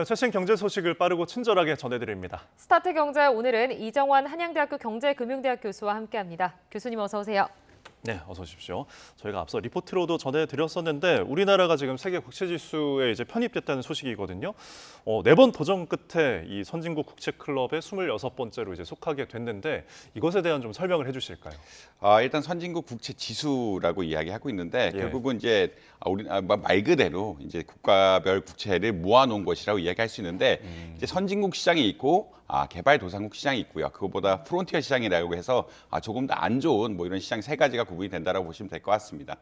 네, 최신 경제 소식을 빠르고 친절하게 전해드립니다. 스타트 경제 오늘은 이정환 한양대학교 경제금융대학 교수와 함께합니다. 교수님 어서 오세요. 네, 어서 오십시오. 저희가 앞서 리포트로도 전해드렸었는데 우리나라가 지금 세계 국채지수에 이제 편입됐다는 소식이거든요. 4번 도전 끝에 이 선진국 국채클럽의 26번째로 이제 속하게 됐는데 이것에 대한 좀 설명을 해주실까요? 일단 선진국 국채 지수라고 이야기하고 있는데 예. 결국은 이제 말 그대로 이제 국가별 국채를 모아놓은 것이라고 이야기할 수 있는데 이제 선진국 시장이 있고 개발도상국 시장이 있고요. 그것보다 프론티어 시장이라고 해서 조금 더 안 좋은 뭐 이런 시장 세 가지가 구분이 된다라고 보시면 될 것 같습니다.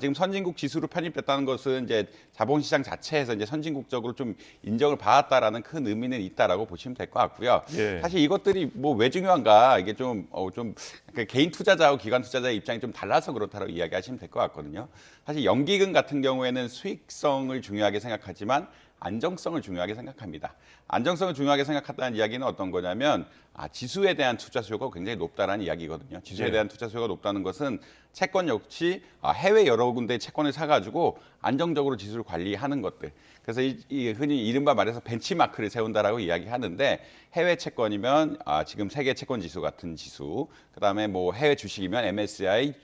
지금 선진국 지수로 편입됐다는 것은 이제 자본시장 자체에서 이제 선진국적으로 좀 인정을 받았다라는 큰 의미는 있다라고 보시면 될 것 같고요. 예. 사실 이것들이 뭐 왜 중요한가 이게 좀 개인 투자자하고 기관 투자자의 입장이 좀 달라서 그렇다고 이야기하시면 될 것 같거든요. 사실 연기금 같은 경우에는 수익성을 중요하게 생각하지만 안정성을 중요하게 생각합니다. 안정성을 중요하게 생각한다는 이야기는 어떤 거냐면 지수에 대한 투자 수요가 굉장히 높다라는 이야기거든요. 지수에 네. 대한 투자 수요가 높다는 것은 채권 역시 해외 여러 군데 채권을 사가지고 안정적으로 지수를 관리하는 것들. 그래서 이 흔히 이른바 말해서 벤치마크를 세운다라고 이야기하는데 해외 채권이면 지금 세계 채권 지수 같은 지수, 그다음에 뭐 해외 주식이면 MSCI,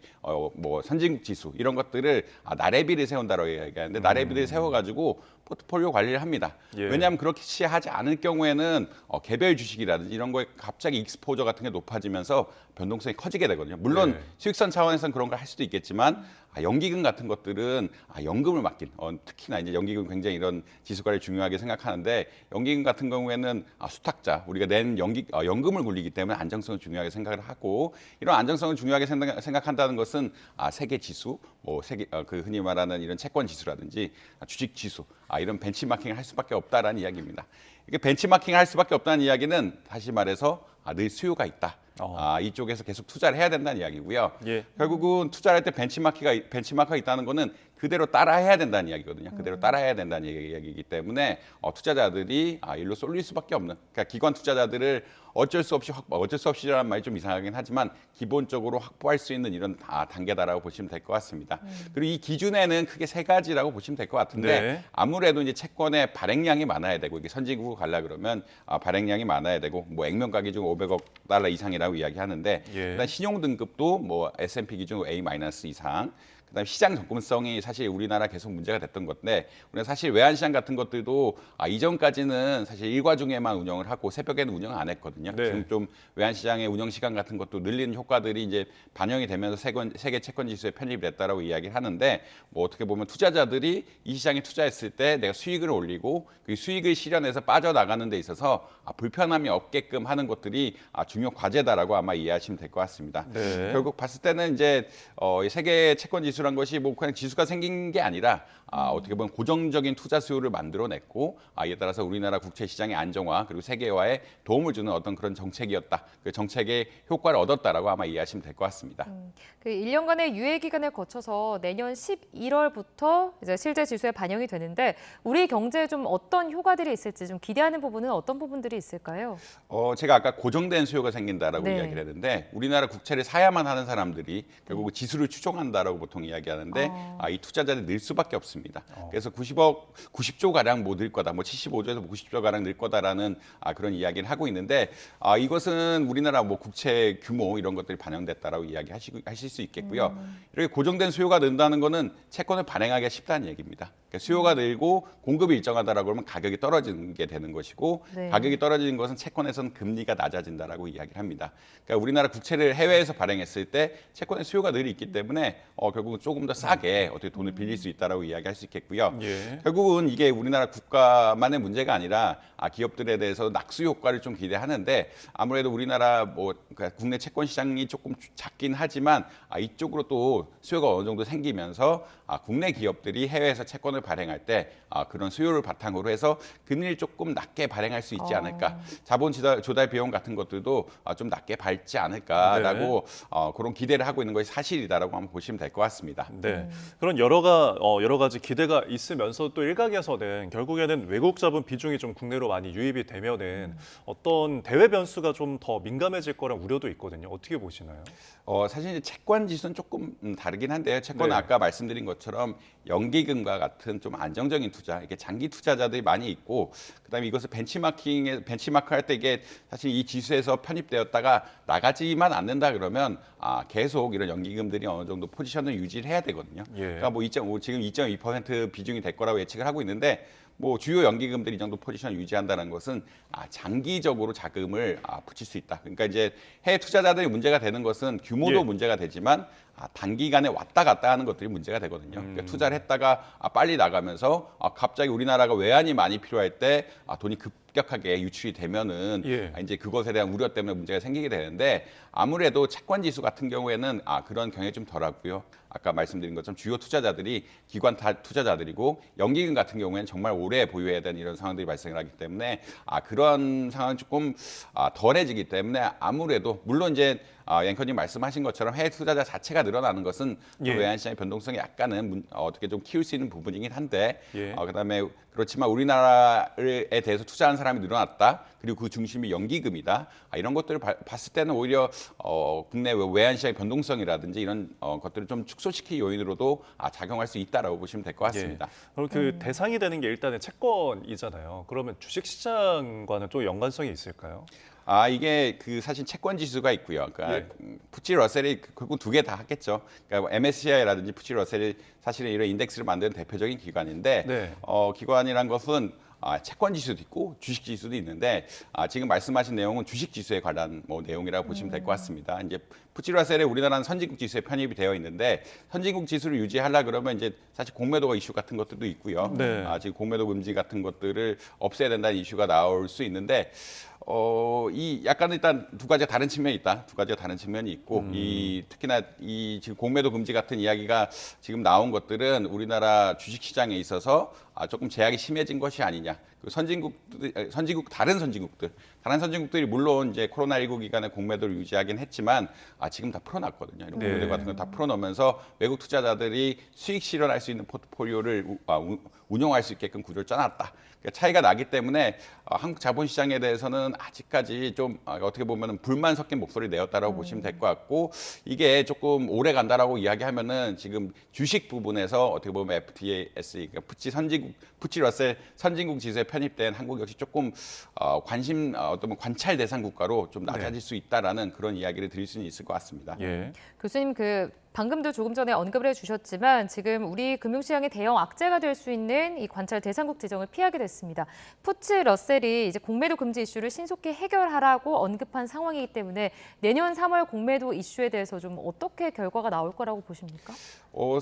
뭐 선진국 지수 이런 것들을 나래비를 세운다라고 이야기하는데 나래비를 세워가지고 포트폴리오 관리를 합니다. 예. 왜냐하면 그렇게 하지 않을 경우에는 개별 주식이라든지 이런 거에 갑자기 익스포저 같은 게 높아지면서 변동성이 커지게 되거든요. 물론 네. 수익성 차원에서는 그런 걸 할 수도 있겠지만 연기금 같은 것들은 연금을 맡긴 특히나 이제 연기금 굉장히 이런 지수관리를 중요하게 생각하는데 연기금 같은 경우에는 수탁자 우리가 낸 연금을 굴리기 때문에 안정성을 중요하게 생각을 하고 이런 안정성을 중요하게 생각한다는 것은 세계 지수, 뭐 세계 그 흔히 말하는 이런 채권 지수라든지 주식 지수 이런 벤치마킹을 할 수밖에 없다라는 이야기입니다. 이게 벤치마킹을 할 수밖에 없다는 이야기는 다시 말해서 늘 수요가 있다. 이쪽에서 계속 투자를 해야 된다는 이야기고요. 예. 결국은 투자를 할 때 벤치마크가 있다는 거는 그대로 따라해야 된다는 이야기거든요. 그대로 따라해야 된다는 이야기이기 때문에 투자자들이 일로 쏠릴 수밖에 없는. 그러니까 기관 투자자들을 어쩔 수 없이라는 말이 좀 이상하긴 하지만 기본적으로 확보할 수 있는 이런 단계다라고 보시면 될 것 같습니다. 그리고 이 기준에는 크게 세 가지라고 보시면 될 것 같은데 네. 아무래도 이제 채권의 발행량이 많아야 되고 이게 선진국을 가려 그러면 발행량이 많아야 되고 뭐 액면가 기준 500억 달러 이상이라고 이야기하는데 예. 일단 신용 등급도 뭐 S&P 기준 A- 이상 그다음에 시장 접근성이 사실 우리나라 계속 문제가 됐던 건데 우리가 사실 외환시장 같은 것들도 이전까지는 사실 일과 중에만 운영을 하고 새벽에는 운영 안 했거든요. 네. 지금 좀 외환시장의 운영 시간 같은 것도 늘리는 효과들이 이제 반영이 되면서 세계 채권 지수에 편입이 됐다라고 이야기를 하는데 뭐 어떻게 보면 투자자들이 이 시장에 투자했을 때 내가 수익을 올리고 그 수익을 실현해서 빠져나가는 데 있어서 불편함이 없게끔 하는 것들이 중요 과제다라고 아마 이해하시면 될 것 같습니다. 네. 결국 봤을 때는 이제 세계 채권 지수란 것이 뭐 그냥 지수가 생긴 게 아니라 어떻게 보면 고정적인 투자 수요를 만들어냈고 이에 따라서 우리나라 국채 시장의 안정화 그리고 세계화에 도움을 주는 어떤 그런 정책이었다. 그 정책의 효과를 얻었다라고 아마 이해하시면 될 것 같습니다. 그 1년간의 유예 기간을 거쳐서 내년 11월부터 이제 실제 지수에 반영이 되는데 우리 경제에 좀 어떤 효과들이 있을지 좀 기대하는 부분은 어떤 부분들이 있을까요? 제가 아까 고정된 수요가 생긴다라고 네. 이야기를 했는데 우리나라 국채를 사야만 하는 사람들이 결국 지수를 추종한다라고 보통 이야기하는데 이 투자자들이 늘 수밖에 없습니다. 그래서 90조 가량 뭐 늘 거다, 뭐 75조에서 90조 가량 늘 거다라는 그런 이야기를 하고 있는데 이것은 우리나라 뭐 국채 규모 이런 것들이 반영됐다라고 이야기하실 수 있겠고요. 이렇게 고정된 수요가 는다는 거는 채권을 발행하기가 쉽다는 얘기입니다. 그러니까 수요가 늘고 공급이 일정하다라고 하면 가격이 떨어지는 게 되는 것이고 네. 가격이 떨어지는 것은 채권에서는 금리가 낮아진다라고 이야기를 합니다. 그러니까 우리나라 국채를 해외에서 발행했을 때 채권의 수요가 늘 있기 때문에 결국은 조금 더 싸게 어떻게 돈을 빌릴 수 있다라고 이야기할 수 있겠고요. 예. 결국은 이게 우리나라 국가만의 문제가 아니라 기업들에 대해서 낙수 효과를 좀 기대하는데 아무래도 우리나라 뭐 그러니까 국내 채권 시장이 조금 작긴 하지만 이쪽으로 또 수요가 어느 정도 생기면서 국내 기업들이 해외에서 채권을 발행할 때 그런 수요를 바탕으로 해서 금리를 조금 낮게 발행할 수 있지 않을까. 자본 조달 비용 같은 것들도 좀 낮게 밟지 않을까라고 그런 기대를 하고 있는 것이 사실이다라고 한번 보시면 될 것 같습니다. 네, 그런 여러 가지 기대가 있으면서 또 일각에서는 결국에는 외국 자본 비중이 좀 국내로 많이 유입이 되면은 어떤 대외 변수가 좀 더 민감해질 거란 우려도 있거든요. 어떻게 보시나요? 사실 이제 채권 지수는 조금 다르긴 한데요. 채권은 네. 아까 말씀드린 것처럼 연기금과 같은 같은 좀 안정적인 투자, 이렇게 장기 투자자들이 많이 있고, 그다음에 이것을 벤치마크할 때 이게 사실 이 지수에서 편입되었다가 나가지만 않는다 그러면 계속 이런 연기금들이 어느 정도 포지션을 유지를 해야 되거든요. 예. 그러니까 뭐 지금 2.2% 비중이 될 거라고 예측을 하고 있는데, 뭐 주요 연기금들이 이 정도 포지션을 유지한다는 것은 장기적으로 자금을 붙일 수 있다. 그러니까 이제 해외 투자자들이 문제가 되는 것은 규모도 예. 문제가 되지만 단기간에 왔다 갔다 하는 것들이 문제가 되거든요. 그러니까 투자를 했다가 빨리 나가면서 갑자기 우리나라가 외환이 많이 필요할 때 돈이 급격하게 유출이 되면은 예. 이제 그것에 대한 우려 때문에 문제가 생기게 되는데, 아무래도 채권 지수 같은 경우에는 그런 경향이 좀 덜하고요. 아까 말씀드린 것처럼 주요 투자자들이 기관 투자자들이고, 연기금 같은 경우에는 정말 오래 보유해야 되는 이런 상황들이 발생을 하기 때문에 그런 상황이 조금 덜해지기 때문에, 아무래도 물론 이제 앵커님 말씀하신 것처럼 해외 투자자 자체가 늘어나는 것은 예. 외환 시장의 변동성이 약간은 어떻게 좀 키울 수 있는 부분이긴 한데, 예. 그다음에 그렇지만 우리나라에 대해서 투자하는 사람이 늘어났다. 그리고 그 중심이 연기금이다. 이런 것들을 봤을 때는 오히려 국내 외환 시장의 변동성이라든지 이런 것들을 좀 축소시킬 요인으로도 작용할 수 있다라고 보시면 될 것 같습니다. 그럼 그 대상이 되는 게 일단은 채권이잖아요. 그러면 주식시장과는 또 연관성이 있을까요? 이게 그 사실 채권 지수가 있고요. 그러니까 예. 푸치 러셀이 결국 두 개 다 하겠죠. 그러니까 MSCI라든지 푸치 러셀이 사실은 이런 인덱스를 만드는 대표적인 기관인데, 네. 기관이란 것은 채권 지수도 있고 주식 지수도 있는데, 지금 말씀하신 내용은 주식 지수에 관한 내용이라고 보시면 될 것 같습니다. 이제 푸치라셀에 우리나라는 선진국 지수에 편입이 되어 있는데, 선진국 지수를 유지하려 그러면 이제 사실 공매도가 이슈 같은 것들도 있고요. 네. 지금 공매도 금지 같은 것들을 없애야 된다는 이슈가 나올 수 있는데, 이 약간 일단 두 가지가 다른 측면이 있다. 두 가지가 다른 측면이 있고, 특히나 이 지금 공매도 금지 같은 이야기가 지금 나온 것들은 우리나라 주식 시장에 있어서 조금 제약이 심해진 것이 아니냐. 다른 선진국들이 물론 이제 코로나19 기간에 공매도를 유지하긴 했지만 지금 다 풀어놨거든요. 이런 네. 공매도 같은 거 다 풀어놓으면서 외국 투자자들이 수익 실현할 수 있는 포트폴리오를 운용할 수 있게끔 구조를 짜놨다. 그러니까 차이가 나기 때문에 한국 자본시장에 대해서는 아직까지 좀 어떻게 보면 불만 섞인 목소리 내었다라고 보시면 될 것 같고, 이게 조금 오래 간다라고 이야기하면은 지금 주식 부분에서 어떻게 보면 FTSE, 그러니까 푸치 러셀 선진국 지수에 편입된 한국 역시 조금 어떤 관찰 대상 국가로 좀 낮아질 수 있다라는 그런 이야기를 드릴 수는 있을 것 같습니다. 예. 교수님, 방금도 조금 전에 언급을 해주셨지만 지금 우리 금융시장의 대형 악재가 될 수 있는 이 관찰 대상국 지정을 피하게 됐습니다. 푸치 러셀이 이제 공매도 금지 이슈를 신속히 해결하라고 언급한 상황이기 때문에 내년 3월 공매도 이슈에 대해서 좀 어떻게 결과가 나올 거라고 보십니까?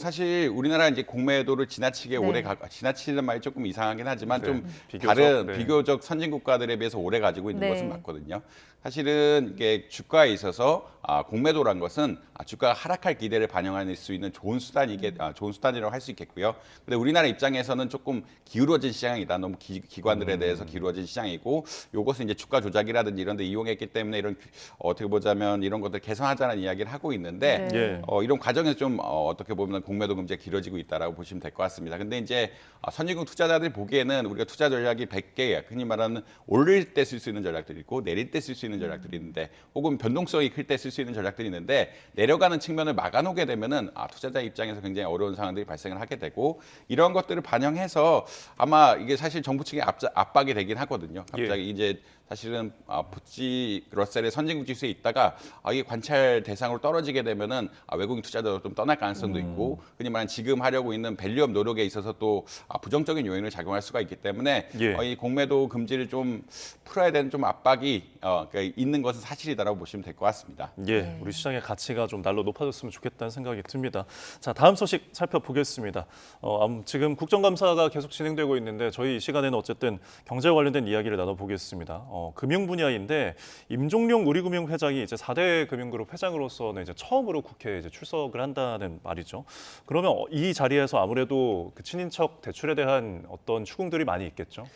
사실 우리나라 이제 공매도를 지나치게 네. 지나치는 말이 조금 이상하긴 하지만 네. 좀 비교적, 비교적 선진 국가들에 비해서 오래 가지고 있는 네. 것은 맞거든요. 사실은 이게 주가에 있어서 공매도란 것은 주가가 하락할 기대를 반영할 수 있는 좋은 좋은 수단이라고 할 수 있겠고요. 근데 우리나라 입장에서는 조금 기울어진 시장이다. 너무 기관들에 대해서 기울어진 시장이고, 요것은 이제 주가 조작이라든지 이런 데 이용했기 때문에 이런 어떻게 보자면 이런 것들 개선하자는 이야기를 하고 있는데, 네. 예. 이런 과정에서 좀 어떻게 보면 공매도 금지가 길어지고 있다라고 보시면 될 것 같습니다. 근데 이제 선진국 투자자들이 보기에는 우리가 투자 전략이 100개야. 흔히 말하는 오를 때 쓸 수 있는 전략들이 있고 내릴 때 쓸 수 있는 전략들이 있는데, 혹은 변동성이 클 때 쓸 수 있는 전략들이 있는데, 내려가는 측면을 막아놓게 되면은 투자자 입장에서 굉장히 어려운 상황들이 발생을 하게 되고, 이런 것들을 반영해서 아마 이게 사실 정부 측의 압박이 되긴 하거든요. 갑자기 이제 사실은 푸치 러셀의 선진국 지수에 있다가 이게 관찰 대상으로 떨어지게 되면은 외국인 투자자도 좀 떠날 가능성도 있고, 흔히 말하는 지금 하려고 있는 밸류업 노력에 있어서 또 부정적인 요인을 작용할 수가 있기 때문에 예. 이 공매도 금지를 좀 풀어야 되는 좀 압박이 그러니까 있는 것은 사실이다라고 보시면 될 것 같습니다. 예, 우리 시장의 가치가 좀 날로 높아졌으면 좋겠다는 생각이 듭니다. 자, 다음 소식 살펴보겠습니다. 지금 국정감사가 계속 진행되고 있는데 저희 이 시간에는 어쨌든 경제와 관련된 이야기를 나눠보겠습니다. 금융 분야인데 임종룡 우리금융회장이 이제 4대 금융그룹 회장으로서는 이제 처음으로 국회에 이제 출석을 한다는 말이죠. 그러면 이 자리에서 아무래도 그 친인척 대출에 대한 어떤 추궁들이 많이 있겠죠.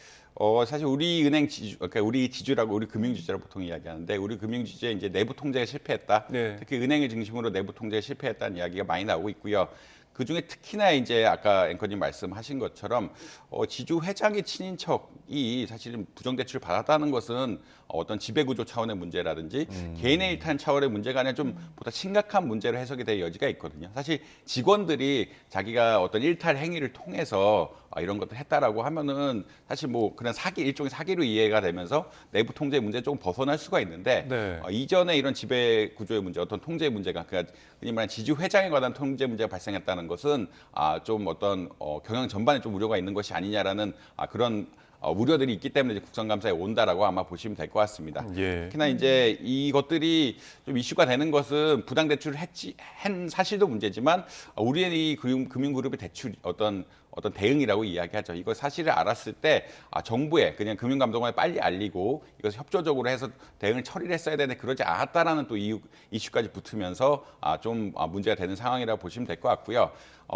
사실 우리 은행 지주, 그러니까 우리 지주라고 우리 금융지주라고 보통 이야기하는데, 우리 금융지주에 이제 내부 통제가 실패했다. 네. 특히 은행을 중심으로 내부 통제가 실패했다는 이야기가 많이 나오고 있고요. 그중에 특히나 이제 아까 앵커님 말씀하신 것처럼 지주 회장의 친인척이 사실은 부정대출 받았다는 것은 어떤 지배구조 차원의 문제라든지 개인의 일탈 차원의 문제가 아니라 좀 보다 심각한 문제로 해석이 될 여지가 있거든요. 사실 직원들이 자기가 어떤 일탈 행위를 통해서 이런 것들 했다라고 하면은 사실 뭐 그냥 일종의 사기로 이해가 되면서 내부 통제 문제 조금 벗어날 수가 있는데 네. 이전에 이런 지배 구조의 문제, 어떤 통제 문제가 그러니까 흔히 말하는 지주 회장에 관한 통제 문제가 발생했다는 것은 좀 어떤 경영 전반에 좀 우려가 있는 것이 아니냐라는 그런 우려들이 있기 때문에 이제 국정감사에 온다라고 아마 보시면 될 것 같습니다. 예. 특히나 이제 이것들이 좀 이슈가 되는 것은 부당 대출을 한 사실도 문제지만 우리의 이 금융그룹의 대출 어떤 대응이라고 이야기하죠. 이거 사실을 알았을 때 정부에 그냥 금융감독원에 빨리 알리고 이것을 협조적으로 해서 대응을 처리를 했어야 되는데 그러지 않았다라는 또 이슈까지 붙으면서 좀 문제가 되는 상황이라고 보시면 될 것 같고요.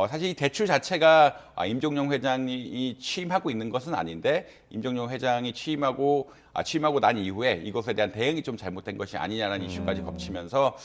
사실 이 대출 자체가 임종용 회장이 취임하고 있는 것은 아닌데 임종용 회장이 취임하고 난 이후에 이것에 대한 대응이 좀 잘못된 것이 아니냐라는 이슈까지 겹치면서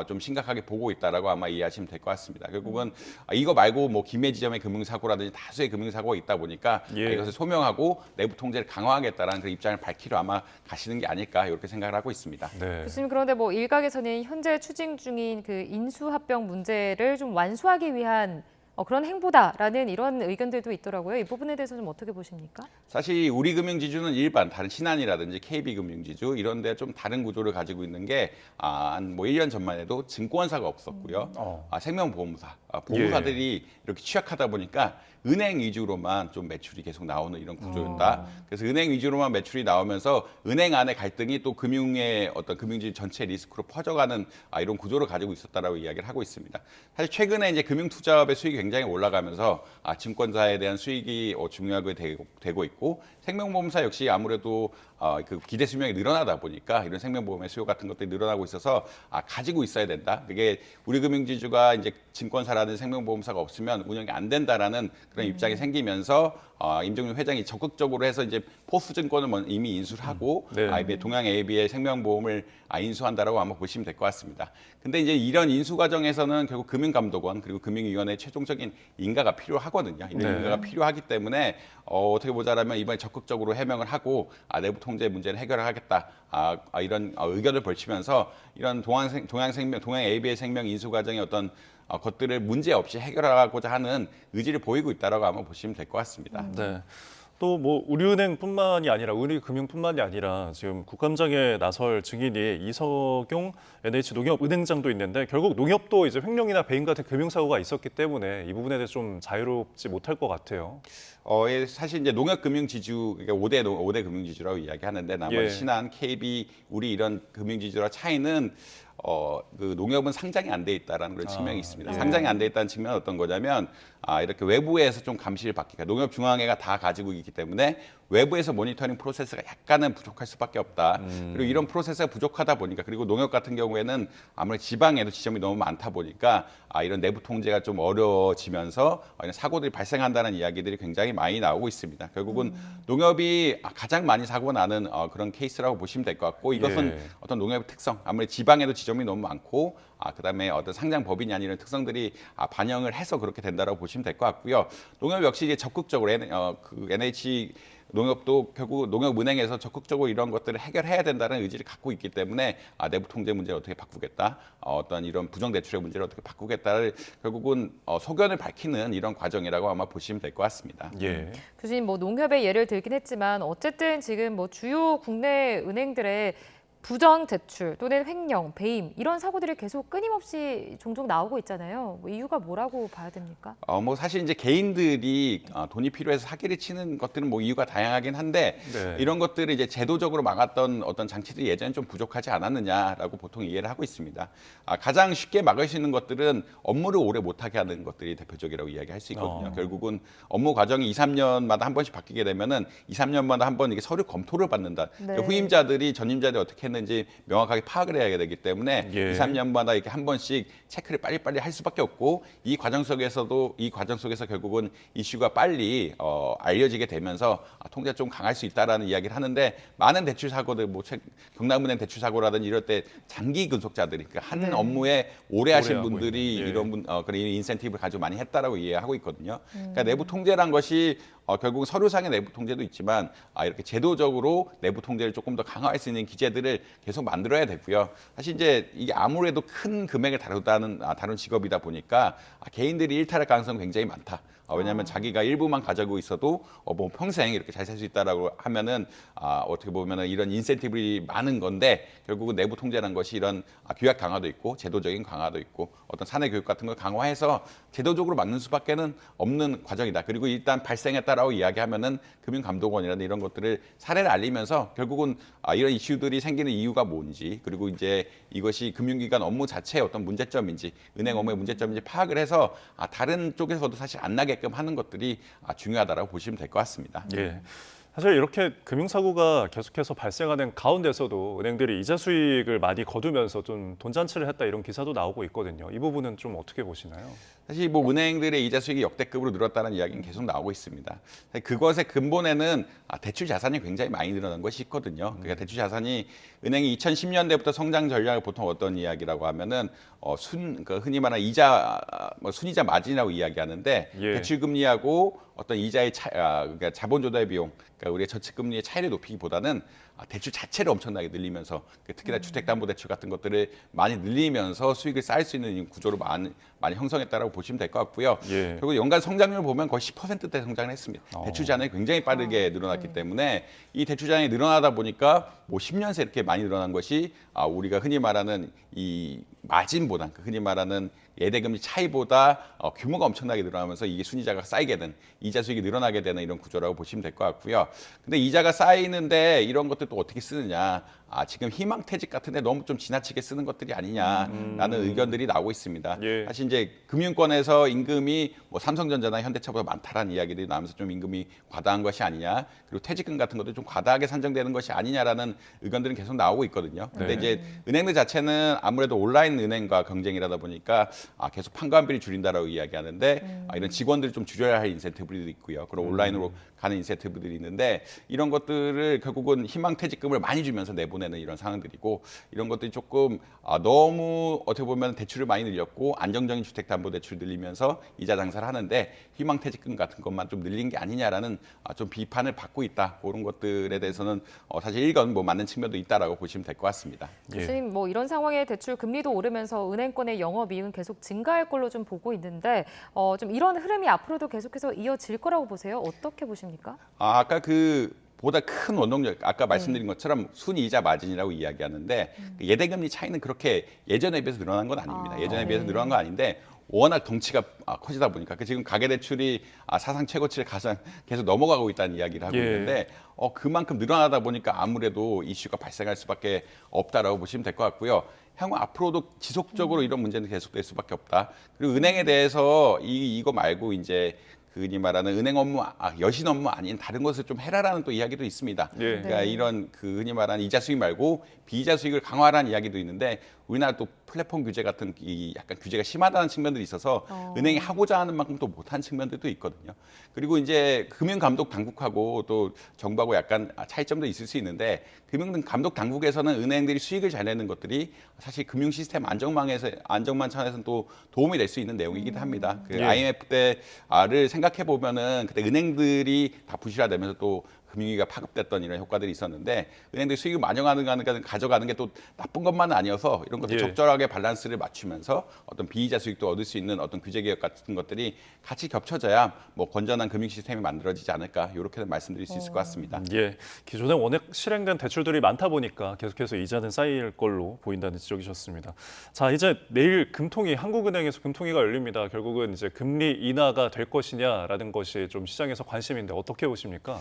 좀 심각하게 보고 있다라고 아마 이해하시면 될 것 같습니다. 결국은 이거 말고 뭐 김해지점의 금융사고라든지 다수의 금융사고가 있다 보니까 예. 이것을 소명하고 내부 통제를 강화하겠다라는 그런 입장을 밝히려 아마 가시는 게 아닐까 이렇게 생각을 하고 있습니다. 네. 교수님, 그런데 뭐 일각에서는 현재 추진 중인 그 인수합병 문제를 좀 완수하기 위한 그런 행보다라는 이런 의견들도 있더라고요. 이 부분에 대해서 좀 어떻게 보십니까? 사실 우리 금융지주는 일반 다른 신한이라든지 KB금융지주 이런 데 좀 다른 구조를 가지고 있는 게 한 뭐 1년 전만 해도 증권사가 없었고요. 생명보험사, 보험사들이 이렇게 취약하다 보니까 은행 위주로만 좀 매출이 계속 나오는 이런 구조였다. 그래서 은행 위주로만 매출이 나오면서 은행 안의 갈등이 또 금융의 어떤 금융지 전체 리스크로 퍼져가는 이런 구조를 가지고 있었다라고 이야기를 하고 있습니다. 사실 최근에 이제 금융투자업의 수익이 굉장히 올라가면서 증권사에 대한 수익이 중요하게 되고 있고 생명보험사 역시 아무래도 그 기대 수명이 늘어나다 보니까 이런 생명보험의 수요 같은 것들이 늘어나고 있어서 가지고 있어야 된다. 그게 우리 금융지주가 이제 증권사라든 생명보험사가 없으면 운영이 안 된다라는 그런 입장이 생기면서 임종용 회장이 적극적으로 해서 이제 포스증권을 이미 인수를 하고 네. 동양 AB의 생명보험을 인수한다라고 아마 보시면 될 것 같습니다. 근데 이제 이런 인수 과정에서는 결국 금융감독원 그리고 금융위원회의 최종적인 인가가 필요하거든요. 이런 인가가 필요하기 때문에 어떻게 보자라면 이번에 적극적으로 해명을 하고 내부 통제 문제를 해결하겠다. 이런 의견을 벌치면서 이런 동양 AB의 생명 인수 과정의 어떤 것들을 문제 없이 해결하고자 하는 의지를 보이고 있다라고 아마 보시면 될 것 같습니다. 네. 또 뭐 우리은행뿐만이 아니라 우리금융뿐만이 아니라 지금 국감장에 나설 증인이 이석용 NH농협은행장도 있는데 결국 농협도 이제 횡령이나 배임 같은 금융사고가 있었기 때문에 이 부분에 대해서 좀 자유롭지 못할 것 같아요. 사실 이제 농협금융지주 그러니까 5대 금융지주라고 이야기하는데 나머지 신한, KB, 우리 이런 금융지주와 차이는 그 농협은 상장이 안 돼 있다라는 그런 측면이 있습니다. 상장이 안 돼 있다는 측면은 어떤 거냐면 이렇게 외부에서 좀 감시를 받기, 그러니까 농협중앙회가 다 가지고 있기 때문에 외부에서 모니터링 프로세스가 약간은 부족할 수밖에 없다. 그리고 이런 프로세스가 부족하다 보니까 그리고 농협 같은 경우에는 아무래도 지방에도 지점이 너무 많다 보니까 이런 내부 통제가 좀 어려워지면서 이런 사고들이 발생한다는 이야기들이 굉장히 많이 나오고 있습니다. 결국은 농협이 가장 많이 사고 나는 그런 케이스라고 보시면 될 것 같고 이것은 어떤 농협의 특성, 아무래도 지방에도 지점이 너무 많고 그다음에 어떤 상장 법인이 아닌 이런 특성들이 반영을 해서 그렇게 된다라고 보시면 될 것 같고요. 농협 역시 이제 적극적으로 그 NH 농협도 결국 농협은행에서 적극적으로 이런 것들을 해결해야 된다는 의지를 갖고 있기 때문에 내부 통제 문제를 어떻게 바꾸겠다, 어떤 이런 부정 대출의 문제를 어떻게 바꾸겠다를 결국은 소견을 밝히는 이런 과정이라고 아마 보시면 될 것 같습니다. 예. 교수님, 뭐 농협의 예를 들긴 했지만 어쨌든 지금 뭐 주요 국내 은행들의 부정 대출 또는 횡령, 배임 이런 사고들이 계속 끊임없이 종종 나오고 있잖아요. 뭐 이유가 뭐라고 봐야 됩니까? 뭐 사실 이제 개인들이 돈이 필요해서 사기를 치는 것들은 뭐 이유가 다양하긴 한데 이런 것들을 이제 제도적으로 막았던 어떤 장치들이 예전에 좀 부족하지 않았느냐라고 보통 이해를 하고 있습니다. 가장 쉽게 막을 수 있는 것들은 업무를 오래 못하게 하는 것들이 대표적이라고 이야기할 수 있거든요. 결국은 업무 과정이 2, 3년마다 한 번씩 바뀌게 되면은 2, 3년마다 한 번 이게 서류 검토를 받는다. 그러니까 후임자들이 전임자들이 어떻게 했는지 명확하게 파악을 해야 되기 때문에 예. 2, 3년마다 이렇게 한 번씩 체크를 빨리빨리 할 수밖에 없고 이 과정 속에서 결국은 이슈가 빨리 알려지게 되면서 통제가 좀 강할 수 있다라는 이야기를 하는데 많은 대출 사고들 뭐 경남은행 대출 사고라든지 이럴 때 장기 근속자들이 그러니까 한 네. 업무에 오래 하신 하고 분들이 있는, 예. 그런 인센티브를 가지고 많이 했다라고 이해하고 있거든요. 그러니까 내부 통제란 것이 결국 서류상의 내부 통제도 있지만 이렇게 제도적으로 내부 통제를 조금 더 강화할 수 있는 기제들을 계속 만들어야 되고요. 사실 이제 이게 아무래도 큰 금액을 다룬 직업이다 보니까 개인들이 일탈할 가능성이 굉장히 많다. 왜냐하면 자기가 일부만 가지고 있어도 뭐 평생 이렇게 잘 살 수 있다라고 하면은 어떻게 보면은 이런 인센티브가 많은 건데 결국은 내부 통제라는 것이 이런 규약 강화도 있고 제도적인 강화도 있고 어떤 사내 교육 같은 걸 강화해서 제도적으로 맞는 수밖에는 없는 과정이다. 그리고 일단 발생했다라고 이야기하면은 금융감독원이라든지 이런 것들을 사례를 알리면서 결국은 이런 이슈들이 생기는 이유가 뭔지 그리고 이제 이것이 금융기관 업무 자체의 어떤 문제점인지 은행 업무의 문제점인지 파악을 해서 다른 쪽에서도 사실 안 나게끔 하는 것들이 중요하다라고 보시면 될 것 같습니다. 예. 사실 이렇게 금융사고가 계속해서 발생하는 가운데서도 은행들이 이자 수익을 많이 거두면서 좀 돈잔치를 했다 이런 기사도 나오고 있거든요. 이 부분은 좀 어떻게 보시나요? 사실 뭐 은행들의 이자 수익이 역대급으로 늘었다는 이야기는 계속 나오고 있습니다. 그것의 근본에는 대출 자산이 굉장히 많이 늘어난 것이 있거든요. 그러니까 대출 자산이 은행이 2010년대부터 성장 전략을 보통 어떤 이야기라고 하면은 흔히 말하는 순이자 마진이라고 이야기하는데 예. 대출 금리하고 어떤 이자의 그러니까 자본 조달 비용, 그러니까 우리의 저축 금리의 차이를 높이기보다는 대출 자체를 엄청나게 늘리면서 특히나 주택담보대출 같은 것들을 많이 늘리면서 수익을 쌓을 수 있는 구조로 많이 형성했다라고 보시면 될 것 같고요. 예. 그리고 연간 성장률 보면 거의 10%대 성장을 했습니다. 대출 잔액이 굉장히 빠르게 늘어났기 때문에 이 대출 잔액이 늘어나다 보니까 뭐 10년 새 이렇게 많이 늘어난 것이 우리가 흔히 말하는 이 마진보다 흔히 말하는 예대금리 차이보다 규모가 엄청나게 늘어나면서 이게 순이자가 쌓이게 된 이자 수익이 늘어나게 되는 이런 구조라고 보시면 될 것 같고요. 근데 이자가 쌓이는데 이런 것들 또 어떻게 쓰느냐? 지금 희망퇴직 같은데 너무 좀 지나치게 쓰는 것들이 아니냐라는 의견들이 나오고 있습니다. 예. 사실 이제 금융권에서 임금이 뭐 삼성전자나 현대차보다 많다라는 이야기들이 나오면서 좀 임금이 과다한 것이 아니냐, 그리고 퇴직금 같은 것도 좀 과다하게 산정되는 것이 아니냐라는 의견들은 계속 나오고 있거든요. 근데 네. 이제 은행들 자체는 아무래도 온라인 은행과 경쟁이라다 보니까 계속 판관비를 줄인다라고 이야기하는데 이런 직원들을 좀 줄여야 할 인센티브들이 있고요. 그리고 온라인으로 가는 인센티브들이 있는데 이런 것들을 결국은 희망퇴직금을 많이 주면서 내보내는 이런 상황들이고 이런 것들이 조금 너무 어떻게 보면 대출을 많이 늘렸고 안정적인 주택담보대출 늘리면서 이자 장사를 하는데 희망퇴직금 같은 것만 좀 늘린 게 아니냐라는 좀 비판을 받고 있다. 그런 것들에 대해서는 사실 일견 뭐 맞는 측면도 있다라고 보시면 될 것 같습니다. 예. 교수님, 뭐 이런 상황에 대출 금리도 오르면서 은행권의 영업이익은 계속 증가할 걸로 좀 보고 있는데 좀 이런 흐름이 앞으로도 계속해서 이어질 거라고 보세요? 어떻게 보십니까? 아까 보다 큰 원동력, 아까 말씀드린 것처럼 순이자 마진이라고 이야기하는데 그 예대금리 차이는 그렇게 예전에 비해서 늘어난 건 아닙니다. 예전에 비해서 늘어난 건 아닌데 워낙 덩치가 커지다 보니까 지금 가계대출이 사상 최고치를 계속 넘어가고 있다는 이야기를 하고 예. 있는데 그만큼 늘어나다 보니까 아무래도 이슈가 발생할 수밖에 없다라고 보시면 될 것 같고요. 향후 앞으로도 지속적으로 이런 문제는 계속될 수밖에 없다. 그리고 은행에 대해서 이거 말고 이제 흔히 말하는 은행 업무, 여신 업무 아닌 다른 것을 좀 해라라는 또 이야기도 있습니다. 예. 그러니까 네. 이런 흔히 말하는 이자 수익 말고 비이자 수익을 강화하라는 이야기도 있는데 우리나라 또 플랫폼 규제 같은 약간 규제가 심하다는 측면들이 있어서 은행이 하고자 하는 만큼 또 못한 측면들도 있거든요. 그리고 이제 금융감독 당국하고 또 정부하고 약간 차이점도 있을 수 있는데 금융감독 당국에서는 은행들이 수익을 잘 내는 것들이 사실 금융 시스템 안정망 차원에서는 또 도움이 될 수 있는 내용이기도 합니다. 예. IMF 때를 생각해 보면은 그때 은행들이 다 부실화되면서 또 금융위기가 파급됐던 이런 효과들이 있었는데 은행들이 수익을 가져가는 게 또 나쁜 것만은 아니어서 이런 것들 예. 적절하게 밸런스를 맞추면서 어떤 비이자 수익도 얻을 수 있는 어떤 규제 개혁 같은 것들이 같이 겹쳐져야 뭐 건전한 금융 시스템이 만들어지지 않을까 이렇게 말씀드릴 수 있을 것 같습니다. 예, 기존에 워낙 실행된 대출들이 많다 보니까 계속해서 이자는 쌓일 걸로 보인다는 지적이셨습니다. 자, 이제 내일 한국은행에서 금통위가 열립니다. 결국은 이제 금리 인하가 될 것이냐라는 것이 좀 시장에서 관심인데 어떻게 보십니까?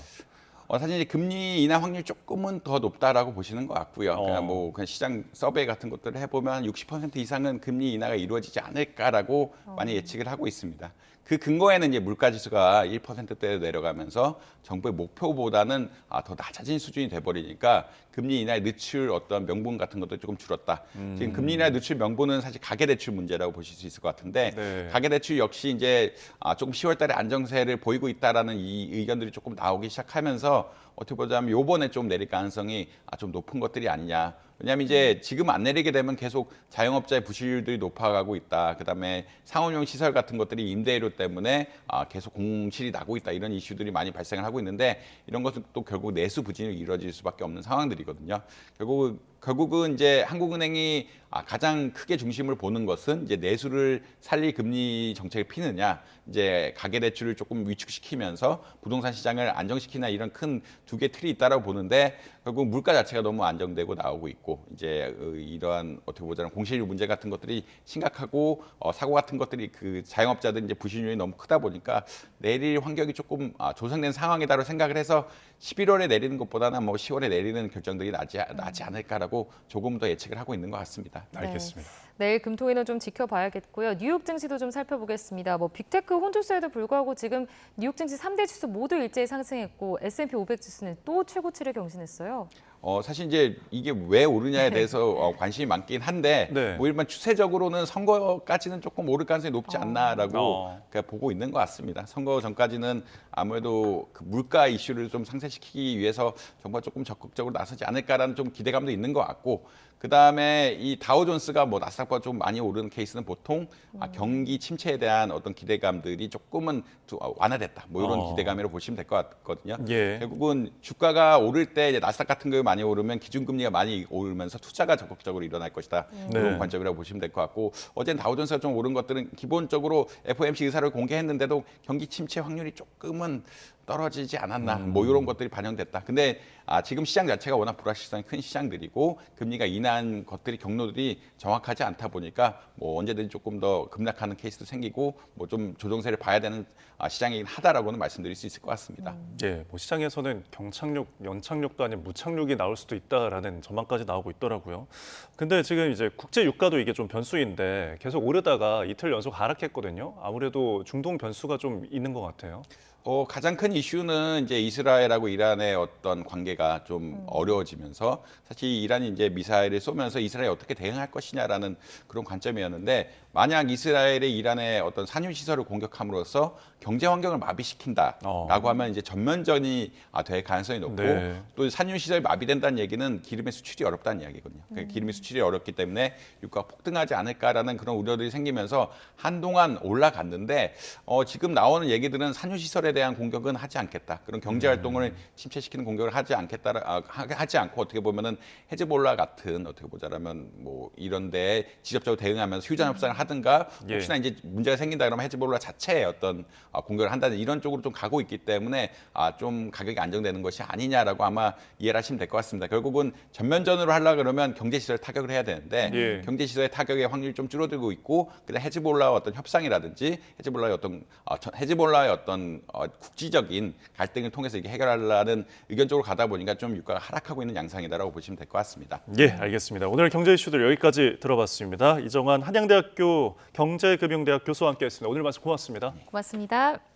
사실 이제 금리 인하 확률이 조금은 더 높다라고 보시는 것 같고요. 그냥 시장 서베이 같은 것들을 해보면 60% 이상은 금리 인하가 이루어지지 않을까라고 많이 예측을 하고 있습니다. 그 근거에는 이제 물가 지수가 1%대로 내려가면서 정부의 목표보다는 더 낮아진 수준이 돼버리니까 금리 인하의 늦출 어떤 명분 같은 것도 조금 줄었다. 지금 금리 인하의 늦출 명분은 사실 가계대출 문제라고 보실 수 있을 것 같은데 네. 가계대출 역시 이제 조금 10월달에 안정세를 보이고 있다라는 이 의견들이 조금 나오기 시작하면서 어떻게 보자면 요번에 좀 내릴 가능성이 좀 높은 것들이 아니냐. 왜냐하면 이제 지금 안 내리게 되면 계속 자영업자의 부실률들이 높아가고 있다. 그다음에 상업용 시설 같은 것들이 임대료 때문에 계속 공실이 나고 있다. 이런 이슈들이 많이 발생을 하고 있는데 이런 것은 또 결국 내수 부진으로 이루어질 수밖에 없는 상황들이거든요. 결국은 이제 한국은행이 가장 크게 중심을 보는 것은 이제 내수를 살릴 금리 정책을 피느냐, 이제 가계대출을 조금 위축시키면서 부동산 시장을 안정시키나 이런 큰 두 개 틀이 있다라고 보는데 결국 물가 자체가 너무 안정되고 나오고 있고 이제 이러한 어떻게 보자면 공실률 문제 같은 것들이 심각하고 사고 같은 것들이 그 자영업자들 이제 부실률이 너무 크다 보니까 내릴 환경이 조금 조성된 상황이다라고 생각을 해서 11월에 내리는 것보다는 뭐 10월에 내리는 결정들이 나지 않을까라고 조금 더 예측을 하고 있는 것 같습니다. 알겠습니다. 내일 금토일은 좀 지켜봐야겠고요. 뉴욕 증시도 좀 살펴보겠습니다. 뭐 빅테크 혼조세에도 불구하고 지금 뉴욕 증시 3대 지수 모두 일제히 상승했고 S&P 500 지수는 또 최고치를 경신했어요. 사실 이제 이게 왜 오르냐에 대해서 관심이 많긴 한데 네. 뭐 일반 추세적으로는 선거까지는 조금 오를 가능성이 높지 않나라고 그냥 보고 있는 것 같습니다. 선거 전까지는 아무래도 그 물가 이슈를 좀 상쇄시키기 위해서 정부가 조금 적극적으로 나서지 않을까라는 좀 기대감도 있는 것 같고 그다음에 이 다우존스가 뭐 나스닥보다 좀 많이 오르는 케이스는 보통 경기 침체에 대한 어떤 기대감들이 조금은 완화됐다. 뭐 이런 기대감이라고 보시면 될 것 같거든요. 예. 결국은 주가가 오를 때 이제 나스닥 같은 거 많이 오르면 기준금리가 많이 오르면서 투자가 적극적으로 일어날 것이다. 그런 관점이라고 보시면 될 것 같고 어제는 다우존스가 좀 오른 것들은 기본적으로 FOMC 의사를 공개했는데도 경기 침체 확률이 조금은 떨어지지 않았나 뭐 이런 것들이 반영됐다. 근데 지금 시장 자체가 워낙 불확실성이 큰 시장들이고 금리가 인하한 것들이 경로들이 정확하지 않다 보니까 뭐 언제든지 조금 더 급락하는 케이스도 생기고 뭐 좀 조정세를 봐야 되는 시장이긴 하다라고는 말씀드릴 수 있을 것 같습니다. 예, 뭐 시장에서는 경착륙, 연착륙도 아닌 무착륙이 나올 수도 있다라는 전망까지 나오고 있더라고요. 근데 지금 이제 국제 유가도 이게 좀 변수인데 계속 오르다가 이틀 연속 하락했거든요. 아무래도 중동 변수가 좀 있는 것 같아요. 가장 큰 이슈는 이제 이스라엘하고 이란의 어떤 관계가 좀 어려워지면서 사실 이란이 이제 미사일을 쏘면서 이스라엘이 어떻게 대응할 것이냐라는 그런 관점이었는데 만약 이스라엘이 이란의 어떤 산유 시설을 공격함으로써 경제 환경을 마비시킨다라고 하면 이제 전면전이 될 가능성이 높고 네. 또 산유 시설이 마비된다는 얘기는 기름의 수출이 어렵다는 이야기거든요. 그러니까 기름의 수출이 어렵기 때문에 유가가 폭등하지 않을까라는 그런 우려들이 생기면서 한동안 올라갔는데 지금 나오는 얘기들은 산유 시설에 대한 공격은 하지 않겠다. 그런 경제 활동을 침체시키는 공격을 하지 않겠다. 하지 않고 어떻게 보면은 헤즈볼라 같은 어떻게 보자라면 뭐 이런데 직접적으로 대응하면서 휴전 협상을 하든가 혹시나 이제 문제가 생긴다 그러면 헤즈볼라 자체의 어떤 공격을 한다는 이런 쪽으로 좀 가고 있기 때문에 좀 가격이 안정되는 것이 아니냐라고 아마 이해를 하시면 될 것 같습니다. 결국은 전면전으로 하려 그러면 경제 시설 타격을 해야 되는데 경제 시설의 타격의 확률이 좀 줄어들고 있고 그다음 헤즈볼라와 어떤 협상이라든지 헤즈볼라의 어떤 국지적인 갈등을 통해서 이게 해결하려는 의견 쪽으로 가다 보니까 좀 유가가 하락하고 있는 양상이다라고 보시면 될 것 같습니다. 예, 알겠습니다. 오늘 경제 이슈들 여기까지 들어봤습니다. 이정환 한양대학교 경제금융대학 교수와 함께했습니다. 오늘 말씀 고맙습니다. 고맙습니다.